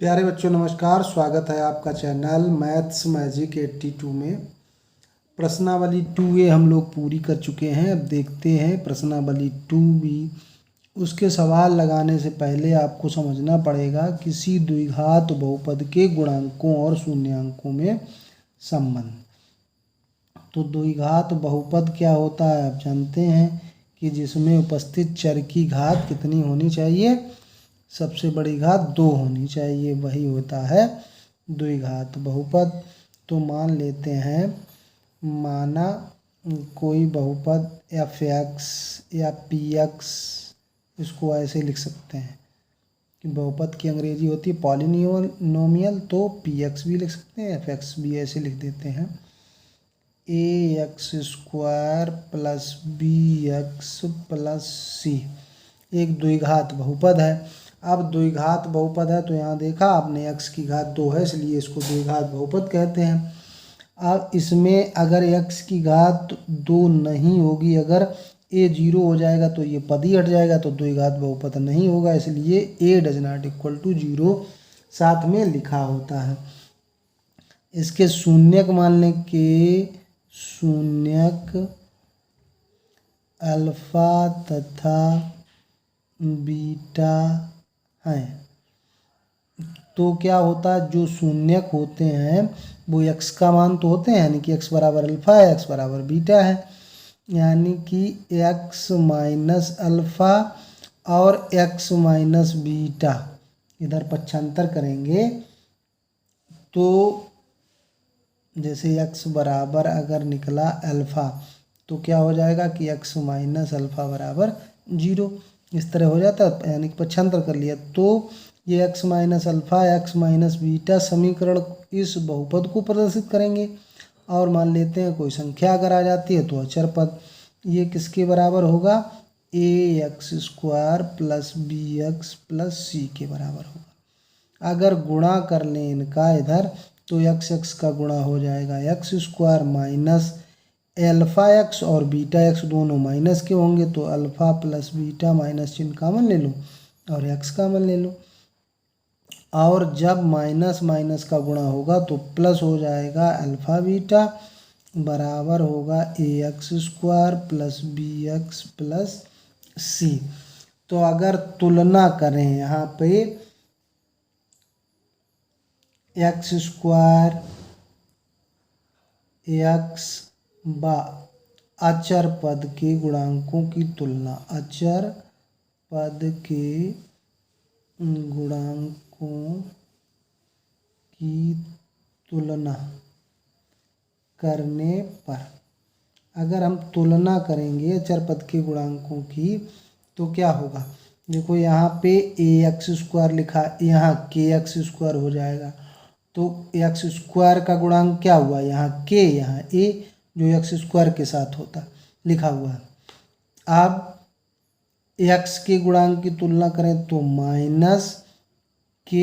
प्यारे बच्चों नमस्कार। स्वागत है आपका चैनल मैथ्स मैजिक 82 में। प्रश्नावली 2A हम लोग पूरी कर चुके हैं। अब देखते हैं प्रश्नावली 2B। उसके सवाल लगाने से पहले आपको समझना पड़ेगा किसी द्विघात बहुपद के गुणांकों और शून्यांकों में संबंध। तो द्विघात बहुपद क्या होता है आप जानते हैं कि जिसमें उपस्थित चर की घात कितनी होनी चाहिए, सबसे बड़ी घात 2 होनी चाहिए, वही होता है द्विघात बहुपद। तो मान लेते हैं, माना कोई बहुपद f(x) या px, इसको ऐसे लिख सकते हैं कि बहुपद की अंग्रेजी होती है पॉलिनोमियल, तो px भी लिख सकते हैं, fx भी ऐसे लिख देते हैं। ax² plus bx plus c एक द्विघात बहुपद है। अब द्विघात बहुपद है तो यहाँ देखा आपने x की घात 2 है, इसलिए इसको द्विघात बहुपद कहते हैं। अब इसमें अगर x की घात 2 नहीं होगी, अगर a 0 हो जाएगा तो ये पद ही हट जाएगा, तो द्विघात बहुपद नहीं होगा, इसलिए a does not equal to 0 साथ में लिखा होता है। इसके शून्यक मान लें के शून्यक अल्फा तथा बीटा हैं। तो क्या होता है, जो शून्यक होते हैं वो x का मान तो होते हैं, यानी कि x बराबर अल्फ़ा है, x बराबर बीटा है, यानी कि x माइनस अल्फ़ा और x माइनस बीटा इधर पक्षांतर करेंगे तो जैसे x बराबर अगर निकला अल्फ़ा तो क्या हो जाएगा कि x माइनस अल्फ़ा बराबर 0, इस तरह हो जाता है, यानी कि पक्षांतर कर लिया तो ये x minus alpha x minus beta समीकरण इस बहुपद को प्रदर्शित करेंगे। और मान लेते हैं कोई संख्या अगर आ जाती है तो अचर पद, ये किसके बराबर होगा, ax² plus bx plus c के बराबर होगा। अगर गुणा कर लें इनका इधर तो x का गुणा हो जाएगा x² माइनस अल्फ़ा x और बीटा x दोनों माइनस के होंगे, तो अल्फ़ा प्लस बीटा माइनस चिन्ह कामन ले लो और x कामन ले लो। और जब माइनस माइनस का गुणा होगा तो प्लस हो जाएगा अल्फ़ा बीटा बराबर होगा ax² plus bx plus c। तो अगर तुलना करें यहाँ पे x² x अचर पद के गुणांकों की तुलना, अचर पद के गुणांकों की तुलना करने पर, अगर हम तुलना करेंगे अचर पद के गुणांकों की तो क्या होगा, देखो यहाँ पे ax² लिखा, यहाँ kx² हो जाएगा, तो x² का गुणांक क्या हुआ, यहाँ k यहाँ a जो x² के साथ होता लिखा हुआ है। अब x के गुणांक की तुलना करें तो माइनस k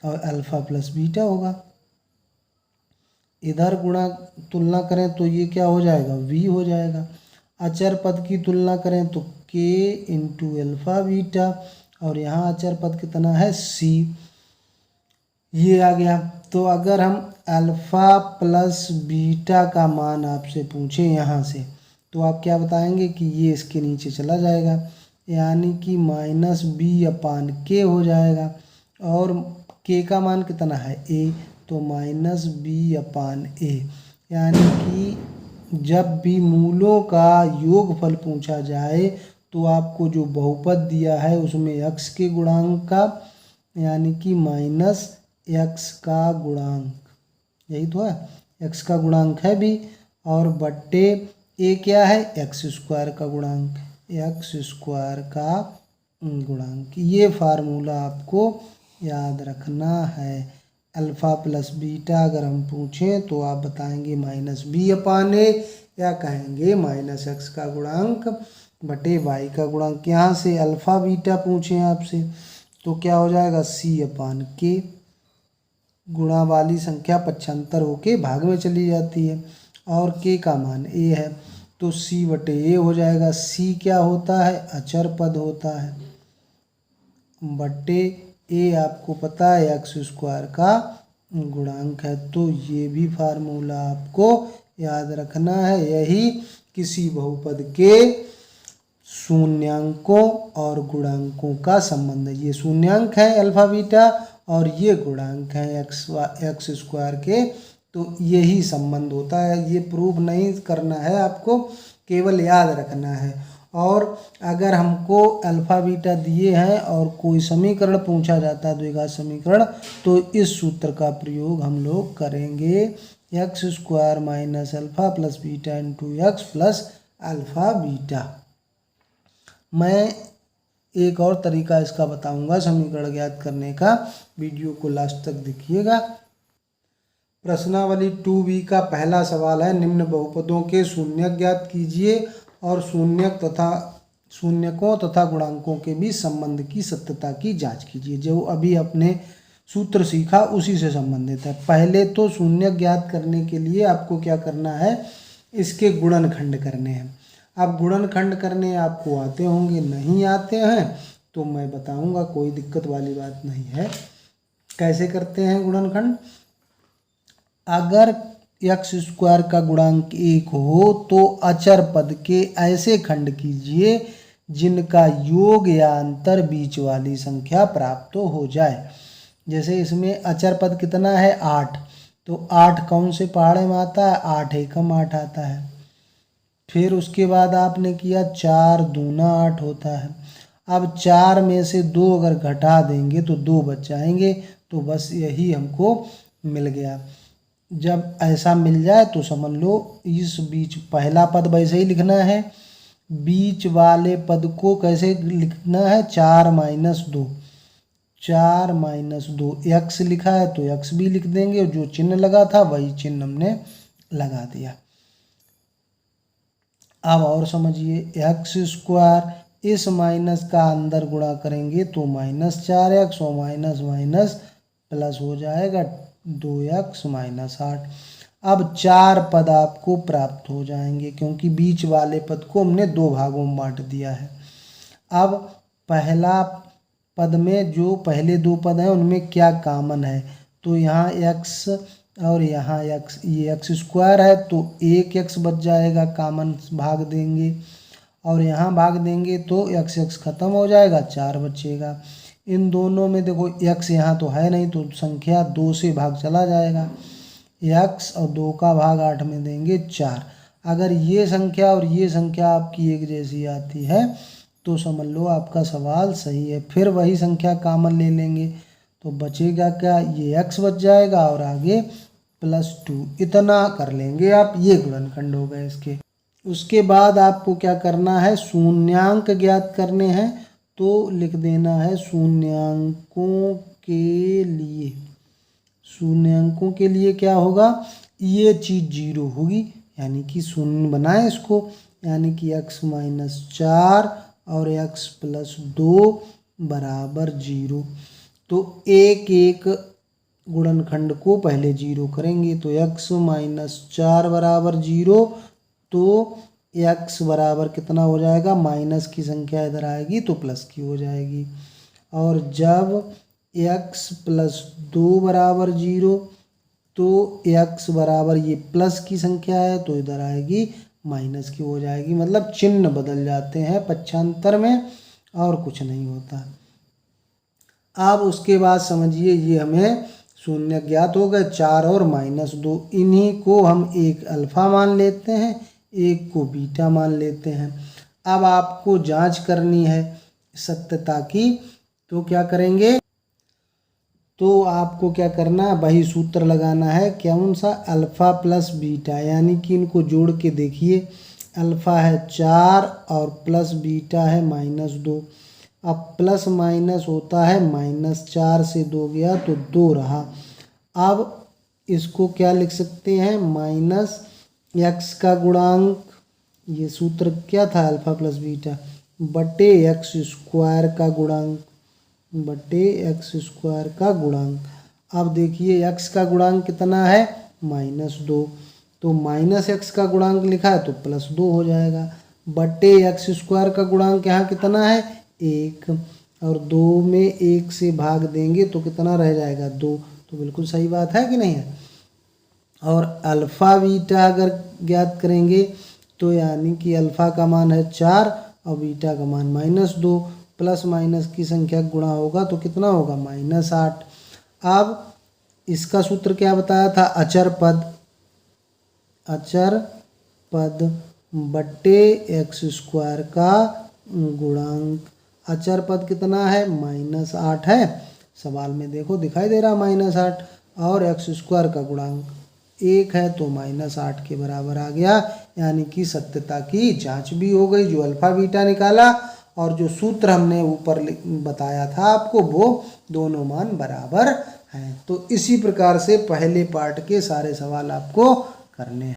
और अल्फ़ा प्लस बीटा होगा। इधर गुणा तुलना करें तो ये क्या हो जाएगा, v हो जाएगा। अचर पद की तुलना करें तो k इंटू अल्फ़ा बीटा, और यहाँ अचर पद कितना है c, ये आ गया। तो अगर हम अल्फ़ा प्लस बीटा का मान आपसे पूछें यहाँ से, तो आप क्या बताएंगे कि ये इसके नीचे चला जाएगा, यानी कि माइनस b/k हो जाएगा। और k का मान कितना है a, तो माइनस b/a, यानी कि जब भी मूलों का योगफल पूछा जाए तो आपको जो बहुपद दिया है उसमें x के गुणांक का, यानी कि माइनस x का गुणांक, यही तो है, x का गुणांक है भी, और बट्टे a क्या है, x² का गुणांक, x² का गुणांक। ये फार्मूला आपको याद रखना है। अल्फ़ा प्लस बीटा अगर हम पूछें तो आप बताएंगे माइनस b/a, या कहेंगे माइनस x का गुणांक बटे y का गुणांक। यहाँ से अल्फ़ा बीटा पूछें आपसे तो क्या हो जाएगा, c/k, गुणा वाली संख्या पक्षांतर होके भाग में चली जाती है, और k का मान a है तो c/a हो जाएगा। c क्या होता है, अचर पद होता है, बटे ए आपको पता है एक्स स्क्वायर का गुणांक है। तो ये भी फार्मूला आपको याद रखना है। यही किसी बहुपद के शून्यांकों और गुणांकों का संबंध है। ये शून्यांक है अल्फा बीटा और ये गुणांक हैं एक्स स्क्वायर के। तो यही संबंध होता है। ये प्रूव नहीं करना है आपको, केवल याद रखना है। और अगर हमको अल्फा बीटा दिए हैं और कोई समीकरण पूछा जाता है द्विघात समीकरण, तो इस सूत्र का प्रयोग हम लोग करेंगे, x square minus alpha plus beta into x plus alpha beta. मैं एक और तरीका इसका बताऊंगा समीकरण ज्ञात करने का, वीडियो को लास्ट तक देखिएगा। प्रश्नावली 2B का पहला सवाल है, निम्न बहुपदों के शून्यक ज्ञात कीजिए और शून्यकों तथा गुणांकों के बीच संबंध की सत्यता की जांच कीजिए। जो अभी अपने सूत्र सीखा उसी से संबंधित है। पहले तो शून्यक ज्ञात करने के लिए आपको क्या करना है, इसके गुणनखंड करने हैं। अब गुणनखंड करने आपको आते होंगे, नहीं आते हैं तो मैं बताऊंगा, कोई दिक्कत वाली बात नहीं है। कैसे करते हैं गुणनखंड? अगर एक्स स्क्वायर का गुणांक 1 हो तो अचर पद के ऐसे खंड कीजिए जिनका योग या अंतर बीच वाली संख्या प्राप्त हो जाए। जैसे इसमें अचर पद कितना है, 8, तो 8 कौन से पहाड़े में आता है, 8 एकम 8 आता है। फिर उसके बाद आपने किया 4 दूना 8 होता है। अब 4 में से 2 अगर घटा देंगे तो 2 बच जाएंगे। तो बस यही हमको मिल गया। जब ऐसा मिल जाए तो समझ लो इस बीच पहला पद वैसे ही लिखना है, बीच वाले पद को कैसे लिखना है, 4 माइनस 2, 4 माइनस 2 एक्स लिखा है तो एक्स भी लिख देंगे, जो चिन्ह लगा था वही चिन्ह हमने लगा दिया। अब और समझिए, एक्स स्क्वायर इस माइनस का अंदर गुणा करेंगे तो -4x और माइनस माइनस प्लस हो जाएगा 2x माइनस 8। अब 4 पद आपको प्राप्त हो जाएंगे क्योंकि बीच वाले पद को हमने 2 भागों में बांट दिया है। अब पहला पद में जो पहले 2 पद हैं उनमें क्या कॉमन है, तो यहाँ x और यहाँ x, ये एक्स स्क्वायर है तो 1x बच जाएगा, कॉमन भाग देंगे और यहाँ भाग देंगे तो x खत्म हो जाएगा, 4 बचेगा। इन दोनों में देखो x यहाँ तो है नहीं तो संख्या 2 से भाग चला जाएगा, x और 2 का भाग 8 में देंगे 4। अगर ये संख्या और ये संख्या आपकी एक जैसी आती है तो समझ लो आपका सवाल सही है। फिर वही संख्या कॉमन ले लेंगे तो बचेगा क्या, ये x बच जाएगा और आगे +2, इतना कर लेंगे आप। ये गुणनखंड हो गए इसके। उसके बाद आपको क्या करना है, शून्यांक ज्ञात करने हैं। तो लिख देना है शून्यांकों के लिए, शून्यांकों के लिए क्या होगा, ये चीज़ 0 होगी यानी कि शून्य बनाए इसको, यानी कि x माइनस 4 और x प्लस 2 बराबर 0। तो एक एक गुणनखंड को पहले 0 करेंगे तो x माइनस 4 बराबर 0, तो x बराबर कितना हो जाएगा, माइनस की संख्या इधर आएगी तो प्लस की हो जाएगी। और जब x प्लस 2 बराबर 0 तो x बराबर ये प्लस की संख्या है तो इधर आएगी माइनस की हो जाएगी। मतलब चिन्ह बदल जाते हैं पक्षांतर में और कुछ नहीं होता। अब उसके बाद समझिए ये हमें शून्य ज्ञात हो गए, 4 और -2। इन्हीं को हम एक अल्फा मान लेते हैं, एक को बीटा मान लेते हैं। अब आपको जांच करनी है सत्यता की, तो क्या करेंगे, तो आपको क्या करना है, वही सूत्र लगाना है। कौन सा, अल्फ़ा प्लस बीटा, यानी कि इनको जोड़ के देखिए, अल्फ़ा है 4 और प्लस बीटा है -2। अब प्लस माइनस होता है, -4 से 2 गया तो 2 रहा। अब इसको क्या लिख सकते हैं, -x का गुणांक, ये सूत्र क्या था, अल्फ़ा प्लस बीटा बटे एक्स स्क्वायर का गुणांक, बटे एक्स स्क्वायर का गुणांक। अब देखिए x का गुणांक कितना है, -2, तो -x का गुणांक लिखा है तो +2 हो जाएगा, बटे एक्स स्क्वायर का गुणांक यहाँ कितना है 1। और 2 में 1 से भाग देंगे तो कितना रह जाएगा 2। तो बिल्कुल सही बात है कि नहीं है। और अल्फ़ा बीटा अगर ज्ञात करेंगे तो यानी कि अल्फ़ा का मान है 4 और बीटा का मान -2, प्लस माइनस की संख्या गुणा होगा तो कितना होगा -8। अब इसका सूत्र क्या बताया था, अचर पद बट्टे x² का गुणांक। अचर पद कितना है -8 है, सवाल में देखो दिखाई दे रहा -8, और x² का गुणांक 1 है तो -8 के बराबर आ गया। यानी कि सत्यता की जांच भी हो गई, जो अल्फ़ा बीटा निकाला और जो सूत्र हमने ऊपर बताया था आपको वो दोनों मान बराबर हैं। तो इसी प्रकार से पहले पार्ट के सारे सवाल आपको करने हैं।